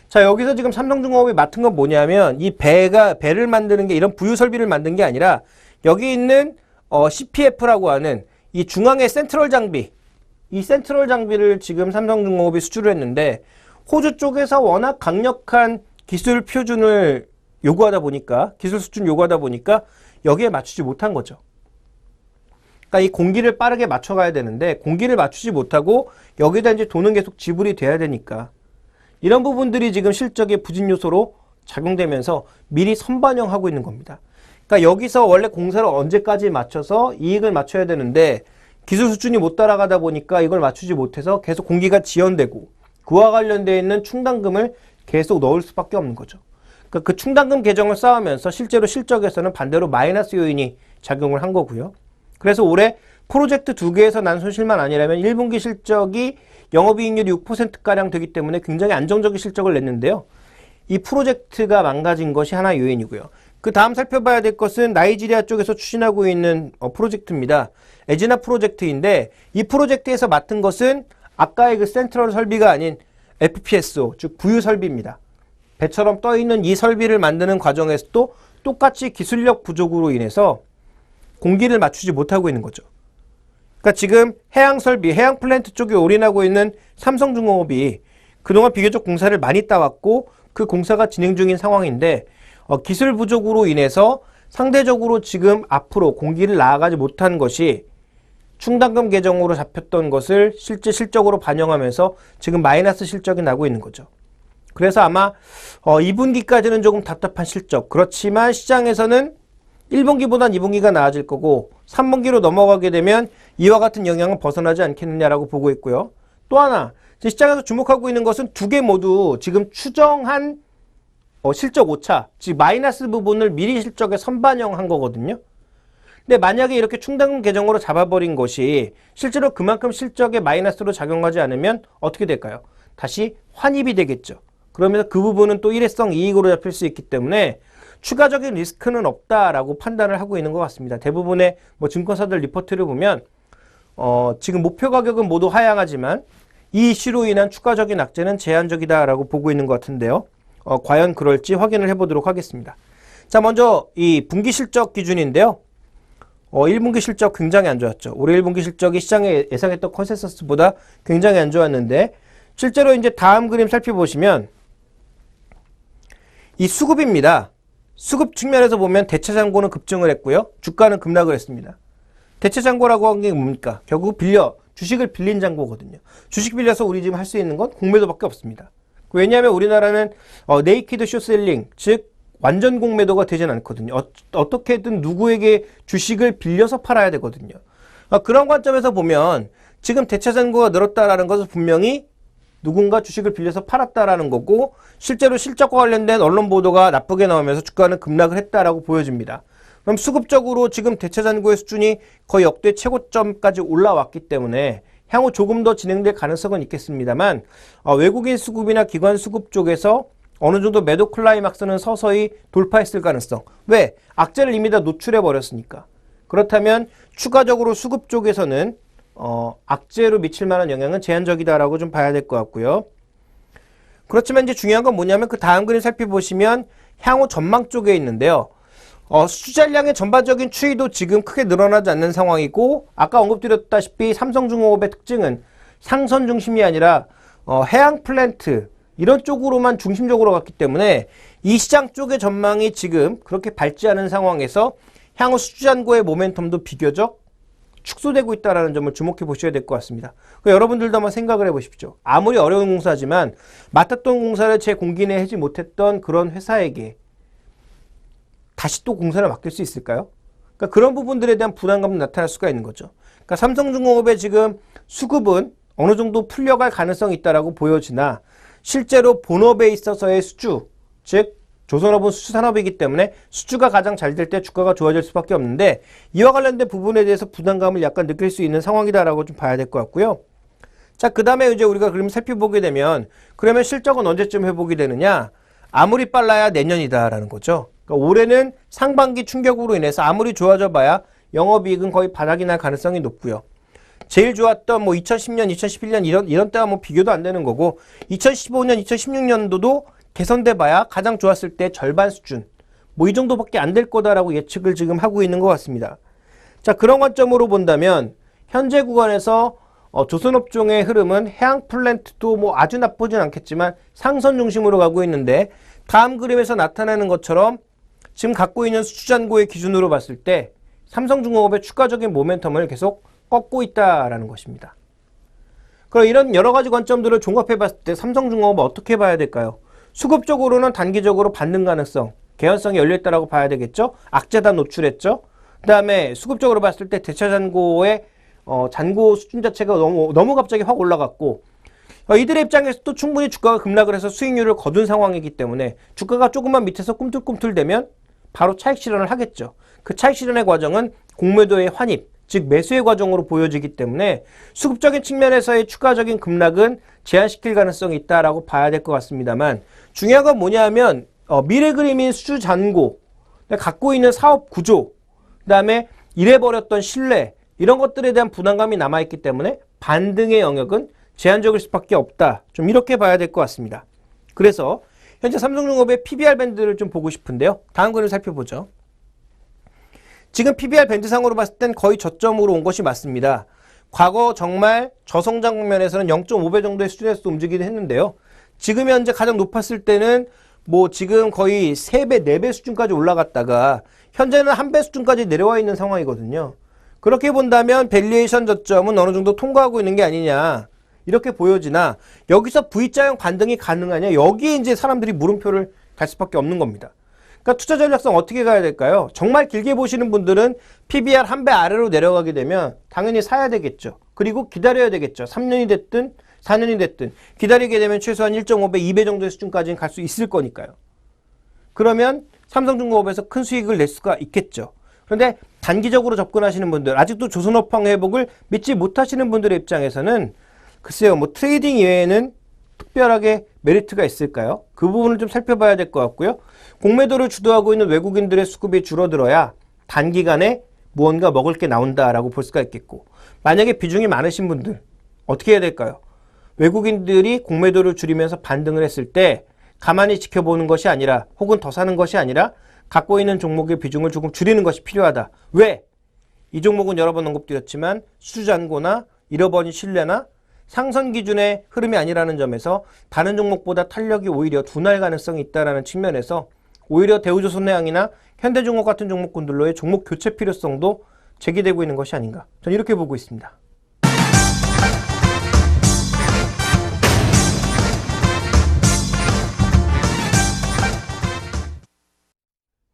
자, 여기서 지금 삼성중공업이 맡은 건 뭐냐면 이 배를 만드는 게 이런 부유 설비를 만든 게 아니라 여기 있는 CPF라고 하는 이 중앙의 센트럴 장비, 이 센트럴 장비를 지금 삼성중공업이 수주를 했는데 호주 쪽에서 워낙 강력한 기술 표준을 요구하다 보니까, 기술 수준 요구하다 보니까 여기에 맞추지 못한 거죠. 그러니까 이 공기를 빠르게 맞춰가야 되는데 공기를 맞추지 못하고 여기다 이제 돈은 계속 지불이 돼야 되니까 이런 부분들이 지금 실적의 부진 요소로 작용되면서 미리 선반영하고 있는 겁니다. 그러니까 여기서 원래 공사를 언제까지 맞춰서 이익을 맞춰야 되는데 기술 수준이 못 따라가다 보니까 이걸 맞추지 못해서 계속 공기가 지연되고 그와 관련되어 있는 충당금을 계속 넣을 수밖에 없는 거죠. 그러니까 그 충당금 계정을 쌓으면서 실제로 실적에서는 반대로 마이너스 요인이 작용을 한 거고요. 그래서 올해 프로젝트 2개에서 난 손실만 아니라면 1분기 실적이 영업이익률이 6%가량 되기 때문에 굉장히 안정적인 실적을 냈는데요. 이 프로젝트가 망가진 것이 하나의 요인이고요. 그 다음 살펴봐야 될 것은 나이지리아 쪽에서 추진하고 있는 프로젝트입니다. 에지나 프로젝트인데 이 프로젝트에서 맡은 것은 아까의 그 센트럴 설비가 아닌 FPSO, 즉 부유 설비입니다. 배처럼 떠있는 이 설비를 만드는 과정에서도 똑같이 기술력 부족으로 인해서 공기를 맞추지 못하고 있는 거죠. 그러니까 지금 해양 설비, 해양 플랜트 쪽에 올인하고 있는 삼성중공업이 그동안 비교적 공사를 많이 따왔고 그 공사가 진행 중인 상황인데 기술 부족으로 인해서 상대적으로 지금 앞으로 공기를 나아가지 못한 것이 충당금 계정으로 잡혔던 것을 실제 실적으로 반영하면서 지금 마이너스 실적이 나고 있는 거죠. 그래서 아마 2분기까지는 조금 답답한 실적. 그렇지만 시장에서는 1분기보단 2분기가 나아질 거고 3분기로 넘어가게 되면 이와 같은 영향은 벗어나지 않겠느냐라고 보고 있고요. 또 하나 시장에서 주목하고 있는 것은 두 개 모두 지금 추정한 실적 오차, 즉 마이너스 부분을 미리 실적에 선반영한 거거든요. 근데 만약에 이렇게 충당금 계정으로 잡아버린 것이 실제로 그만큼 실적에 마이너스로 작용하지 않으면 어떻게 될까요? 다시 환입이 되겠죠. 그러면서 그 부분은 또 일회성 이익으로 잡힐 수 있기 때문에 추가적인 리스크는 없다라고 판단을 하고 있는 것 같습니다. 대부분의 증권사들 리포트를 보면 지금 목표 가격은 모두 하향하지만 이 이슈로 인한 추가적인 악재는 제한적이다라고 보고 있는 것 같은데요. 과연 그럴지 확인을 해보도록 하겠습니다. 자, 먼저 이 분기 실적 기준인데요. 1분기 실적 굉장히 안 좋았죠. 올해 1분기 실적이 시장에 예상했던 컨센서스보다 굉장히 안 좋았는데 실제로 이제 다음 그림 살펴보시면 이 수급입니다. 수급 측면에서 보면 대체잔고는 급증을 했고요. 주가는 급락을 했습니다. 대체잔고라고 한 게 뭡니까? 결국 주식을 빌린 잔고거든요. 주식 빌려서 우리 지금 할 수 있는 건 공매도밖에 없습니다. 왜냐하면 우리나라는 네이키드 쇼셀링, 즉 완전 공매도가 되진 않거든요. 어떻게든 누구에게 주식을 빌려서 팔아야 되거든요. 그런 관점에서 보면 지금 대체잔고가 늘었다라는 것은 분명히 누군가 주식을 빌려서 팔았다라는 거고 실제로 실적과 관련된 언론 보도가 나쁘게 나오면서 주가는 급락을 했다라고 보여집니다. 그럼 수급적으로 지금 대체잔고의 수준이 거의 역대 최고점까지 올라왔기 때문에 향후 조금 더 진행될 가능성은 있겠습니다만 외국인 수급이나 기관 수급 쪽에서 어느 정도 매도 클라이막스는 서서히 돌파했을 가능성. 왜? 악재를 이미 다 노출해 버렸으니까. 그렇다면 추가적으로 수급 쪽에서는 악재로 미칠 만한 영향은 제한적이다라고 좀 봐야 될 것 같고요. 그렇지만 이제 중요한 건 뭐냐면 그 다음 그림 살펴보시면 향후 전망 쪽에 있는데요. 수주 잔량의 전반적인 추이도 지금 크게 늘어나지 않는 상황이고 아까 언급드렸다시피 삼성중공업의 특징은 상선 중심이 아니라 해양 플랜트 이런 쪽으로만 중심적으로 갔기 때문에 이 시장 쪽의 전망이 지금 그렇게 밝지 않은 상황에서 향후 수주 잔고의 모멘텀도 비교적 축소되고 있다는 점을 주목해 보셔야 될 것 같습니다. 여러분들도 한번 생각을 해보십시오. 아무리 어려운 공사지만 맡았던 공사를 제 공기 내에 하지 못했던 그런 회사에게 다시 또 공사를 맡길 수 있을까요? 그러니까 그런 부분들에 대한 부담감도 나타날 수가 있는 거죠. 그러니까 삼성중공업의 지금 수급은 어느 정도 풀려갈 가능성이 있다라고 보여지나 실제로 본업에 있어서의 수주, 즉 조선업은 수주 산업이기 때문에 수주가 가장 잘 될 때 주가가 좋아질 수밖에 없는데 이와 관련된 부분에 대해서 부담감을 약간 느낄 수 있는 상황이다라고 좀 봐야 될 것 같고요. 자, 그 다음에 이제 우리가 그림 살펴보게 되면 그러면 실적은 언제쯤 회복이 되느냐? 아무리 빨라야 내년이다라는 거죠. 그러니까 올해는 상반기 충격으로 인해서 아무리 좋아져 봐야 영업이익은 거의 바닥이 날 가능성이 높고요. 제일 좋았던 2010년, 2011년 이런 때와 비교도 안 되는 거고 2015년, 2016년도도 개선돼 봐야 가장 좋았을 때 절반 수준 이 정도밖에 안 될 거다라고 예측을 지금 하고 있는 것 같습니다. 자, 그런 관점으로 본다면 현재 구간에서 조선업종의 흐름은 해양 플랜트도 아주 나쁘진 않겠지만 상선 중심으로 가고 있는데 다음 그림에서 나타나는 것처럼 지금 갖고 있는 수주 잔고의 기준으로 봤을 때 삼성중공업의 추가적인 모멘텀을 계속 꺾고 있다라는 것입니다. 그럼 이런 여러 가지 관점들을 종합해 봤을 때 삼성중공업은 어떻게 봐야 될까요? 수급적으로는 단기적으로 반등 가능성, 개연성이 열려있다라고 봐야 되겠죠? 악재다 노출했죠? 그 다음에 수급적으로 봤을 때 대차 잔고의 잔고 수준 자체가 너무 갑자기 확 올라갔고, 이들의 입장에서도 충분히 주가가 급락을 해서 수익률을 거둔 상황이기 때문에 주가가 조금만 밑에서 꿈틀꿈틀대면 바로 차익 실현을 하겠죠. 그 차익 실현의 과정은 공매도의 환입, 즉 매수의 과정으로 보여지기 때문에 수급적인 측면에서의 추가적인 급락은 제한시킬 가능성이 있다라고 봐야 될 것 같습니다만, 중요한 건 뭐냐면 미래 그림인 수주 잔고, 갖고 있는 사업 구조, 그 다음에 잃어버렸던 신뢰, 이런 것들에 대한 부담감이 남아있기 때문에 반등의 영역은 제한적일 수밖에 없다. 좀 이렇게 봐야 될 것 같습니다. 그래서 현재 삼성중공업의 PBR 밴드를 좀 보고 싶은데요. 다음 그림 살펴보죠. 지금 PBR 밴드상으로 봤을 땐 거의 저점으로 온 것이 맞습니다. 과거 정말 저성장 국면에서는 0.5배 정도의 수준에서 움직이긴 했는데요. 지금 현재 가장 높았을 때는 뭐 지금 거의 3배, 4배 수준까지 올라갔다가 현재는 1배 수준까지 내려와 있는 상황이거든요. 그렇게 본다면 밸류에이션 저점은 어느 정도 통과하고 있는 게 아니냐 이렇게 보여지나, 여기서 V자형 반등이 가능하냐, 여기에 이제 사람들이 물음표를 달 수밖에 없는 겁니다. 그러니까 투자 전략성 어떻게 가야 될까요? 정말 길게 보시는 분들은 PBR 1배 아래로 내려가게 되면 당연히 사야 되겠죠. 그리고 기다려야 되겠죠. 3년이 됐든 4년이 됐든 기다리게 되면 최소한 1.5배, 2배 정도의 수준까지는 갈 수 있을 거니까요. 그러면 삼성중공업에서 큰 수익을 낼 수가 있겠죠. 그런데 단기적으로 접근하시는 분들, 아직도 조선업황 회복을 믿지 못하시는 분들의 입장에서는 글쎄요, 뭐 트레이딩 이외에는 특별하게 메리트가 있을까요? 그 부분을 좀 살펴봐야 될 것 같고요. 공매도를 주도하고 있는 외국인들의 수급이 줄어들어야 단기간에 무언가 먹을 게 나온다라고 볼 수가 있겠고, 만약에 비중이 많으신 분들 어떻게 해야 될까요? 외국인들이 공매도를 줄이면서 반등을 했을 때 가만히 지켜보는 것이 아니라, 혹은 더 사는 것이 아니라 갖고 있는 종목의 비중을 조금 줄이는 것이 필요하다. 왜? 이 종목은 여러 번 언급드렸지만 수주잔고나 잃어버린 신뢰나 상선 기준의 흐름이 아니라는 점에서 다른 종목보다 탄력이 오히려 둔할 가능성이 있다는 측면에서 오히려 대우조선해양이나 현대중공업 같은 종목군들로의 종목 교체 필요성도 제기되고 있는 것이 아닌가, 저는 이렇게 보고 있습니다.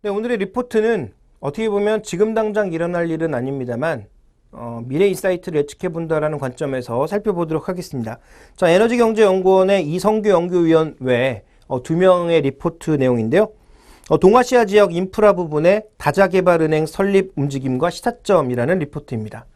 네, 오늘의 리포트는 어떻게 보면 지금 당장 일어날 일은 아닙니다만 미래 인사이트를 예측해본다라는 관점에서 살펴보도록 하겠습니다. 자, 에너지경제연구원의 이성규 연구위원 외에 2명의 리포트 내용인데요. 동아시아 지역 인프라 부분의 다자개발은행 설립 움직임과 시사점이라는 리포트입니다.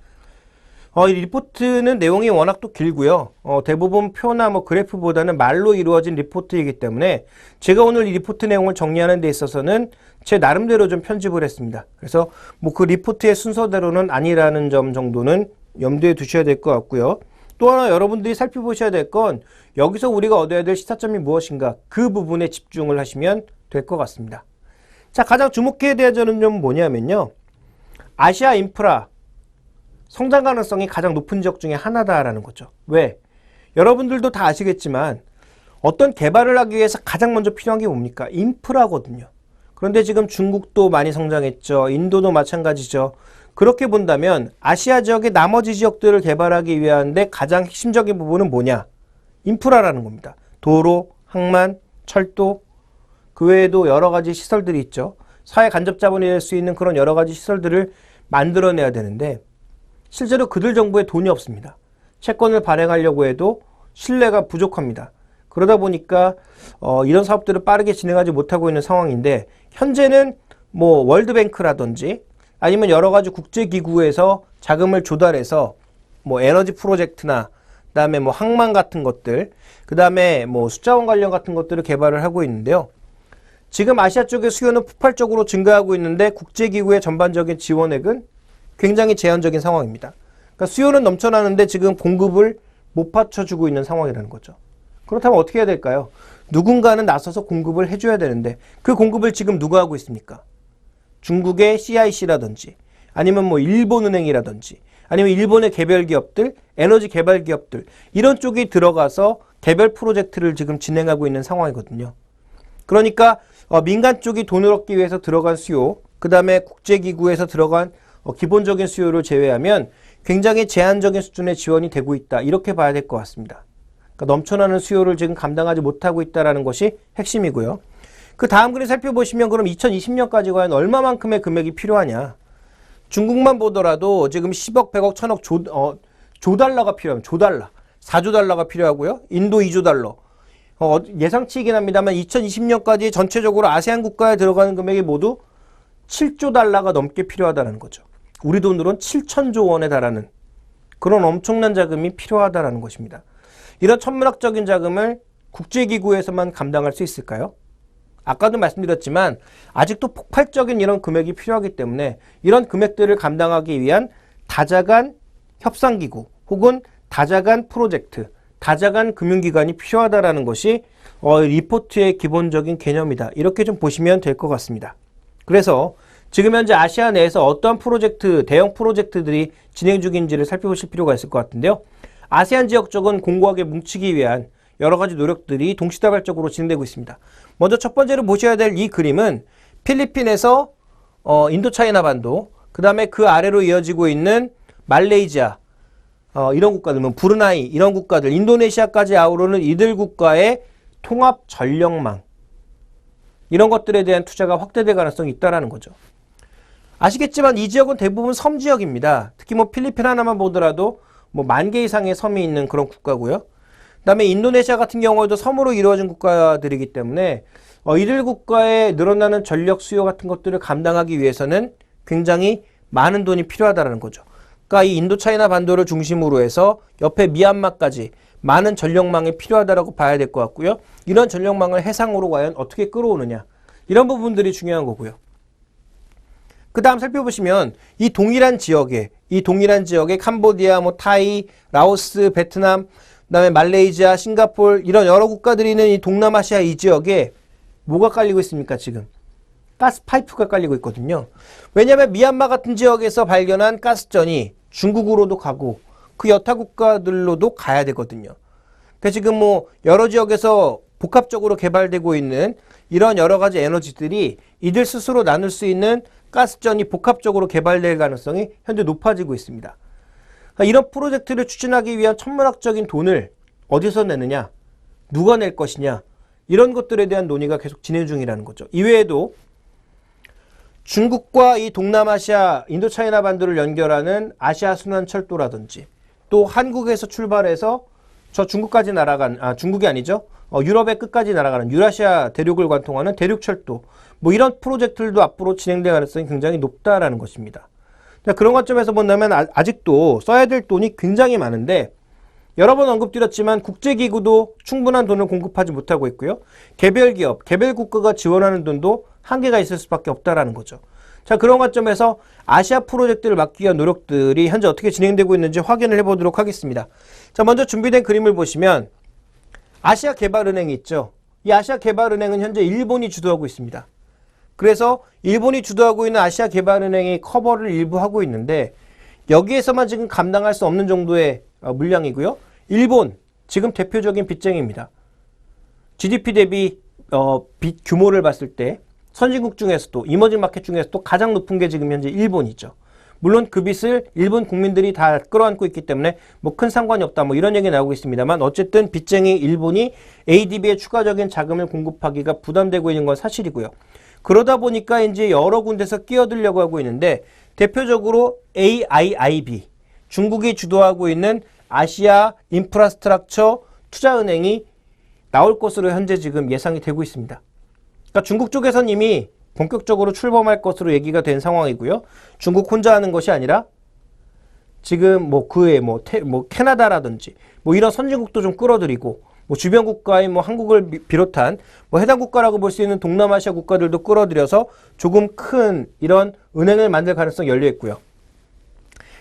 이 리포트는 내용이 워낙 또 길고요. 대부분 표나 뭐 그래프보다는 말로 이루어진 리포트이기 때문에 제가 오늘 이 리포트 내용을 정리하는 데 있어서는 제 나름대로 좀 편집을 했습니다. 그래서 뭐 그 리포트의 순서대로는 아니라는 점 정도는 염두에 두셔야 될 것 같고요. 또 하나 여러분들이 살펴보셔야 될 건 여기서 우리가 얻어야 될 시사점이 무엇인가, 그 부분에 집중을 하시면 될 것 같습니다. 자, 가장 주목해야 될 점은 뭐냐면요. 아시아 인프라 성장 가능성이 가장 높은 지역 중에 하나다라는 거죠. 왜? 여러분들도 다 아시겠지만 어떤 개발을 하기 위해서 가장 먼저 필요한 게 뭡니까? 인프라거든요. 그런데 지금 중국도 많이 성장했죠. 인도도 마찬가지죠. 그렇게 본다면 아시아 지역의 나머지 지역들을 개발하기 위한데 가장 핵심적인 부분은 뭐냐? 인프라라는 겁니다. 도로, 항만, 철도, 그 외에도 여러 가지 시설들이 있죠. 사회 간접 자본이 될 수 있는 그런 여러 가지 시설들을 만들어내야 되는데 실제로 그들 정부에 돈이 없습니다. 채권을 발행하려고 해도 신뢰가 부족합니다. 그러다 보니까 이런 사업들을 빠르게 진행하지 못하고 있는 상황인데, 현재는 뭐 월드뱅크라든지 아니면 여러 가지 국제기구에서 자금을 조달해서 뭐 에너지 프로젝트나 그다음에 뭐 항만 같은 것들, 그다음에 뭐 숫자원 관련 같은 것들을 개발을 하고 있는데요. 지금 아시아 쪽의 수요는 폭발적으로 증가하고 있는데 국제기구의 전반적인 지원액은 굉장히 제한적인 상황입니다. 그러니까 수요는 넘쳐나는데 지금 공급을 못 받쳐주고 있는 상황이라는 거죠. 그렇다면 어떻게 해야 될까요? 누군가는 나서서 공급을 해줘야 되는데 그 공급을 지금 누가 하고 있습니까? 중국의 CIC라든지 아니면 뭐 일본은행이라든지 아니면 일본의 개별 기업들, 에너지 개발 기업들, 이런 쪽이 들어가서 개별 프로젝트를 지금 진행하고 있는 상황이거든요. 그러니까 민간 쪽이 돈을 얻기 위해서 들어간 수요, 그 다음에 국제기구에서 들어간 기본적인 수요를 제외하면 굉장히 제한적인 수준의 지원이 되고 있다. 이렇게 봐야 될 것 같습니다. 그러니까 넘쳐나는 수요를 지금 감당하지 못하고 있다는 것이 핵심이고요. 그 다음 그림 살펴보시면 그럼 2020년까지 과연 얼마만큼의 금액이 필요하냐. 중국만 보더라도 지금 10억, 100억, 1000억 조달러가 필요합니다. 조달러. 4조 달러가 필요하고요. 인도 2조 달러. 예상치이긴 합니다만 2020년까지 전체적으로 아세안 국가에 들어가는 금액이 모두 7조 달러가 넘게 필요하다는 거죠. 우리 돈으로는 7천조 원에 달하는 그런 엄청난 자금이 필요하다는 것입니다. 이런 천문학적인 자금을 국제기구에서만 감당할 수 있을까요? 아까도 말씀드렸지만 아직도 폭발적인 이런 금액이 필요하기 때문에 이런 금액들을 감당하기 위한 다자간 협상기구 혹은 다자간 프로젝트, 다자간 금융기관이 필요하다는 것이 리포트의 기본적인 개념이다. 이렇게 좀 보시면 될 것 같습니다. 그래서 지금 현재 아시아 내에서 어떠한 프로젝트, 대형 프로젝트들이 진행 중인지를 살펴보실 필요가 있을 것 같은데요. 아세안 지역 쪽은 공고하게 뭉치기 위한 여러 가지 노력들이 동시다발적으로 진행되고 있습니다. 먼저 첫 번째로 보셔야 될 이 그림은 필리핀에서 인도차이나 반도, 그 다음에 그 아래로 이어지고 있는 말레이시아, 이런 국가들, 브루나이, 이런 국가들, 인도네시아까지 아우르는 이들 국가의 통합 전력망, 이런 것들에 대한 투자가 확대될 가능성이 있다는 거죠. 아시겠지만 이 지역은 대부분 섬 지역입니다. 특히 필리핀 하나만 보더라도 10,000개 이상의 섬이 있는 그런 국가고요. 그 다음에 인도네시아 같은 경우에도 섬으로 이루어진 국가들이기 때문에 이들 국가의 늘어나는 전력 수요 같은 것들을 감당하기 위해서는 굉장히 많은 돈이 필요하다는 거죠. 그러니까 이 인도차이나 반도를 중심으로 해서 옆에 미얀마까지 많은 전력망이 필요하다고 봐야 될 것 같고요. 이런 전력망을 해상으로 과연 어떻게 끌어오느냐, 이런 부분들이 중요한 거고요. 그 다음 살펴보시면 이 동일한 지역에 캄보디아, 타이, 라오스, 베트남, 그다음에 말레이시아, 싱가포르 이런 여러 국가들이 있는 이 동남아시아 이 지역에 뭐가 깔리고 있습니까? 지금 가스 파이프가 깔리고 있거든요. 왜냐하면 미얀마 같은 지역에서 발견한 가스전이 중국으로도 가고 그 여타 국가들로도 가야 되거든요. 그러니까 지금 여러 지역에서 복합적으로 개발되고 있는 이런 여러 가지 에너지들이 이들 스스로 나눌 수 있는 가스전이 복합적으로 개발될 가능성이 현재 높아지고 있습니다. 그러니까 이런 프로젝트를 추진하기 위한 천문학적인 돈을 어디서 내느냐, 누가 낼 것이냐, 이런 것들에 대한 논의가 계속 진행 중이라는 거죠. 이외에도 중국과 이 동남아시아, 인도차이나 반도를 연결하는 아시아 순환철도라든지 또 한국에서 출발해서 저 중국까지 날아간, 중국이 아니죠. 유럽의 끝까지 날아가는 유라시아 대륙을 관통하는 대륙철도, 이런 프로젝트들도 앞으로 진행될 가능성이 굉장히 높다라는 것입니다. 그런 관점에서 본다면 아직도 써야 될 돈이 굉장히 많은데 여러 번 언급드렸지만 국제기구도 충분한 돈을 공급하지 못하고 있고요. 개별 기업, 개별 국가가 지원하는 돈도 한계가 있을 수밖에 없다라는 거죠. 자, 그런 관점에서 아시아 프로젝트를 막기 위한 노력들이 현재 어떻게 진행되고 있는지 확인을 해보도록 하겠습니다. 자, 먼저 준비된 그림을 보시면 아시아 개발은행이 있죠. 이 아시아 개발은행은 현재 일본이 주도하고 있습니다. 그래서 일본이 주도하고 있는 아시아 개발은행이 커버를 일부 하고 있는데 여기에서만 지금 감당할 수 없는 정도의 물량이고요. 일본, 지금 대표적인 빚쟁이입니다. GDP 대비 빚 규모를 봤을 때 선진국 중에서도, 이머징 마켓 중에서도 가장 높은 게 지금 현재 일본이죠. 물론 그 빚을 일본 국민들이 다 끌어안고 있기 때문에 큰 상관이 없다, 이런 얘기 나오고 있습니다만 어쨌든 빚쟁이 일본이 ADB에 추가적인 자금을 공급하기가 부담되고 있는 건 사실이고요. 그러다 보니까 이제 여러 군데서 끼어들려고 하고 있는데 대표적으로 AIIB, 중국이 주도하고 있는 아시아 인프라스트럭처 투자은행이 나올 것으로 현재 지금 예상이 되고 있습니다. 그러니까 중국 쪽에선 이미 본격적으로 출범할 것으로 얘기가 된 상황이고요. 중국 혼자 하는 것이 아니라 지금 그외에 캐나다라든지 이런 선진국도 좀 끌어들이고 주변 국가인 한국을 비롯한 해당 국가라고 볼 수 있는 동남아시아 국가들도 끌어들여서 조금 큰 이런 은행을 만들 가능성이 열려 있고요.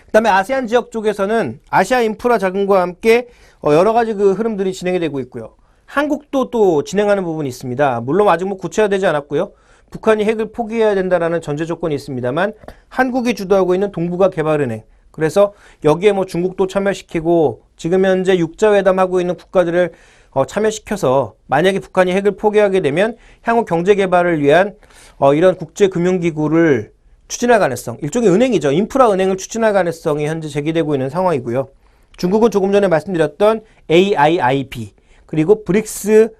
그 다음에 아세안 지역 쪽에서는 아시아 인프라 자금과 함께 여러 가지 흐름들이 진행이 되고 있고요. 한국도 또 진행하는 부분이 있습니다. 물론 아직 구체화되지 않았고요. 북한이 핵을 포기해야 된다라는 전제 조건이 있습니다만 한국이 주도하고 있는 동북아 개발은행, 그래서 여기에 중국도 참여시키고 지금 현재 육자회담하고 있는 국가들을 참여시켜서 만약에 북한이 핵을 포기하게 되면 향후 경제 개발을 위한 이런 국제금융기구를 추진할 가능성, 일종의 은행이죠. 인프라 은행을 추진할 가능성이 현재 제기되고 있는 상황이고요. 중국은 조금 전에 말씀드렸던 AIIB 그리고 브릭스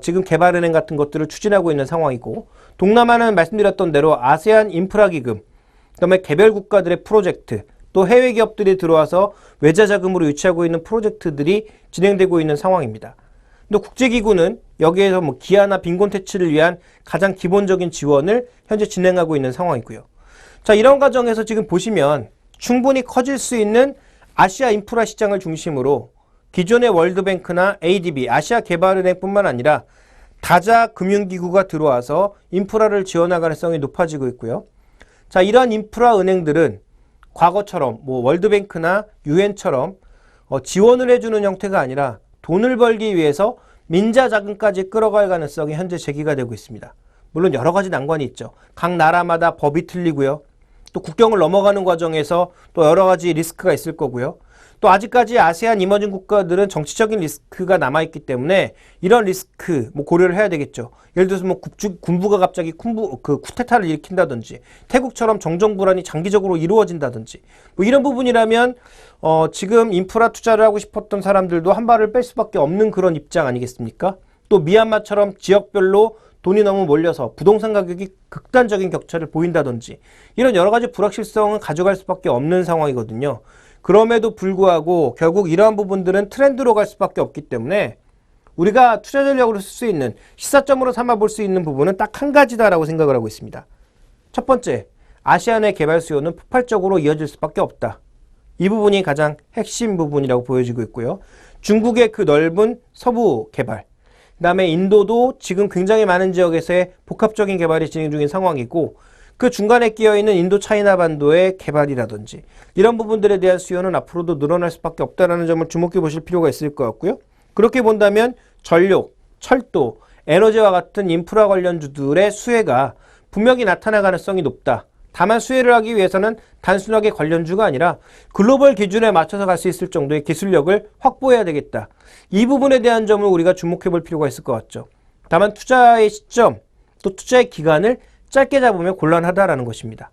지금 개발은행 같은 것들을 추진하고 있는 상황이고, 동남아는 말씀드렸던 대로 아세안 인프라 기금, 그다음에 개별 국가들의 프로젝트, 또 해외 기업들이 들어와서 외자 자금으로 유치하고 있는 프로젝트들이 진행되고 있는 상황입니다. 또 국제기구는 여기에서 뭐 기아나 빈곤 퇴치를 위한 가장 기본적인 지원을 현재 진행하고 있는 상황이고요. 자, 이런 과정에서 지금 보시면 충분히 커질 수 있는 아시아 인프라 시장을 중심으로 기존의 월드뱅크나 ADB, 아시아 개발은행뿐만 아니라 다자 금융기구가 들어와서 인프라를 지원할 가능성이 높아지고 있고요. 자, 이러한 인프라 은행들은 과거처럼 뭐 월드뱅크나 유엔처럼 지원을 해주는 형태가 아니라 돈을 벌기 위해서 민자 자금까지 끌어갈 가능성이 현재 제기가 되고 있습니다. 물론 여러 가지 난관이 있죠. 각 나라마다 법이 틀리고요. 또 국경을 넘어가는 과정에서 또 여러 가지 리스크가 있을 거고요. 또 아직까지 아세안 이머징 국가들은 정치적인 리스크가 남아있기 때문에 이런 리스크 뭐 고려를 해야 되겠죠. 예를 들어서 뭐 군부가 갑자기 쿠데타를 일으킨다든지, 태국처럼 정정 불안이 장기적으로 이루어진다든지, 뭐 이런 부분이라면 지금 인프라 투자를 하고 싶었던 사람들도 한 발을 뺄 수밖에 없는 그런 입장 아니겠습니까? 또 미얀마처럼 지역별로 돈이 너무 몰려서 부동산 가격이 극단적인 격차를 보인다든지, 이런 여러 가지 불확실성은 가져갈 수밖에 없는 상황이거든요. 그럼에도 불구하고 결국 이러한 부분들은 트렌드로 갈 수밖에 없기 때문에 우리가 투자 전략으로 쓸 수 있는, 시사점으로 삼아 볼 수 있는 부분은 딱 한 가지다라고 생각을 하고 있습니다. 첫 번째, 아시안의 개발 수요는 폭발적으로 이어질 수밖에 없다. 이 부분이 가장 핵심 부분이라고 보여지고 있고요. 중국의 그 넓은 서부 개발, 그 다음에 인도도 지금 굉장히 많은 지역에서의 복합적인 개발이 진행 중인 상황이고, 그 중간에 끼어있는 인도 차이나 반도의 개발이라든지 이런 부분들에 대한 수요는 앞으로도 늘어날 수밖에 없다는 점을 주목해 보실 필요가 있을 것 같고요. 그렇게 본다면 전력, 철도, 에너지와 같은 인프라 관련주들의 수혜가 분명히 나타날 가능성이 높다. 다만 수혜를 하기 위해서는 단순하게 관련주가 아니라 글로벌 기준에 맞춰서 갈 수 있을 정도의 기술력을 확보해야 되겠다. 이 부분에 대한 점을 우리가 주목해 볼 필요가 있을 것 같죠. 다만 투자의 시점, 또 투자의 기간을 짧게 잡으면 곤란하다라는 것입니다.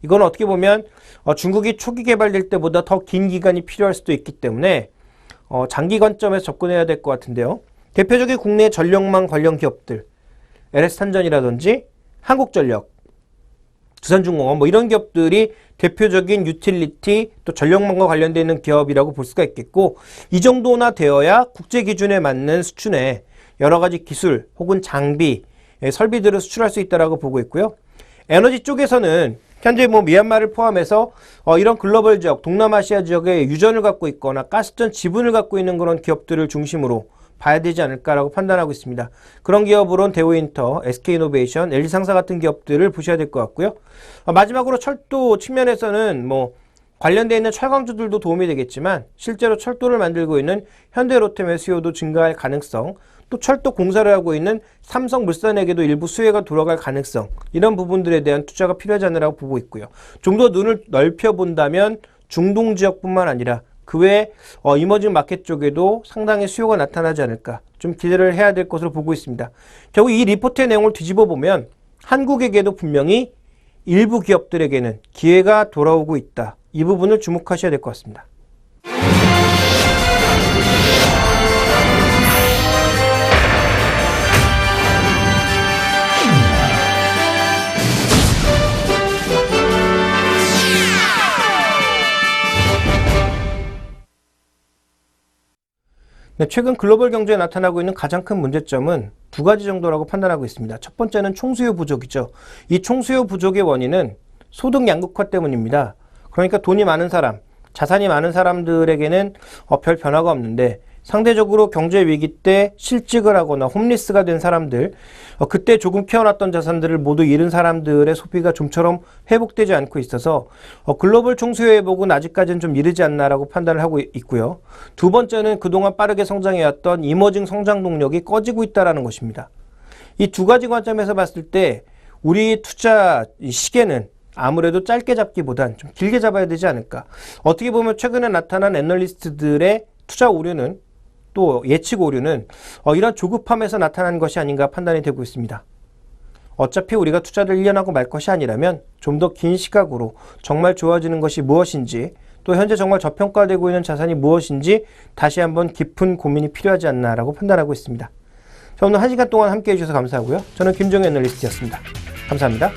이건 어떻게 보면 중국이 초기 개발될 때보다 더 긴 기간이 필요할 수도 있기 때문에 장기 관점에서 접근해야 될 것 같은데요. 대표적인 국내 전력망 관련 기업들, LS탄전이라든지 한국전력, 두산중공업 뭐 이런 기업들이 대표적인 유틸리티 또 전력망과 관련되어 있는 기업이라고 볼 수가 있겠고, 이 정도나 되어야 국제 기준에 맞는 수준의 여러 가지 기술 혹은 장비, 설비들을 수출할 수 있다라고 보고 있고요. 에너지 쪽에서는 현재 뭐 미얀마를 포함해서 이런 글로벌 지역, 동남아시아 지역에 유전을 갖고 있거나 가스전 지분을 갖고 있는 그런 기업들을 중심으로 봐야 되지 않을까라고 판단하고 있습니다. 그런 기업으로는 대우인터, SK이노베이션, LG상사 같은 기업들을 보셔야 될 것 같고요. 마지막으로 철도 측면에서는 뭐 관련되어 있는 철강주들도 도움이 되겠지만, 실제로 철도를 만들고 있는 현대로템의 수요도 증가할 가능성, 또 철도 공사를 하고 있는 삼성물산에게도 일부 수혜가 돌아갈 가능성, 이런 부분들에 대한 투자가 필요하지 않으라고 보고 있고요. 좀 더 눈을 넓혀본다면 중동 지역뿐만 아니라 그 외에 이머징 마켓 쪽에도 상당히 수요가 나타나지 않을까, 좀 기대를 해야 될 것으로 보고 있습니다. 결국 이 리포트의 내용을 뒤집어 보면 한국에게도 분명히 일부 기업들에게는 기회가 돌아오고 있다. 이 부분을 주목하셔야 될 것 같습니다. 최근 글로벌 경제에 나타나고 있는 가장 큰 문제점은 두 가지 정도라고 판단하고 있습니다. 첫 번째는 총수요 부족이죠. 이 총수요 부족의 원인은 소득 양극화 때문입니다. 그러니까 돈이 많은 사람, 자산이 많은 사람들에게는 별 변화가 없는데, 상대적으로 경제 위기 때 실직을 하거나 홈리스가 된 사람들, 그때 조금 키워놨던 자산들을 모두 잃은 사람들의 소비가 좀처럼 회복되지 않고 있어서 글로벌 총수요 회복은 아직까지는 좀 이르지 않나라고 판단을 하고 있고요. 두 번째는 그동안 빠르게 성장해왔던 이머징 성장 동력이 꺼지고 있다는 것입니다. 이 두 가지 관점에서 봤을 때 우리 투자 시계는 아무래도 짧게 잡기보단 좀 길게 잡아야 되지 않을까. 어떻게 보면 최근에 나타난 애널리스트들의 투자 오류는, 또 예측 오류는 이런 조급함에서 나타난 것이 아닌가 판단이 되고 있습니다. 어차피 우리가 투자를 1년 하고 말 것이 아니라면 좀 더 긴 시각으로 정말 좋아지는 것이 무엇인지, 또 현재 정말 저평가되고 있는 자산이 무엇인지 다시 한번 깊은 고민이 필요하지 않나라고 판단하고 있습니다. 자, 오늘 1시간 동안 함께해 주셔서 감사하고요. 저는 김종현 애널리스트였습니다. 감사합니다.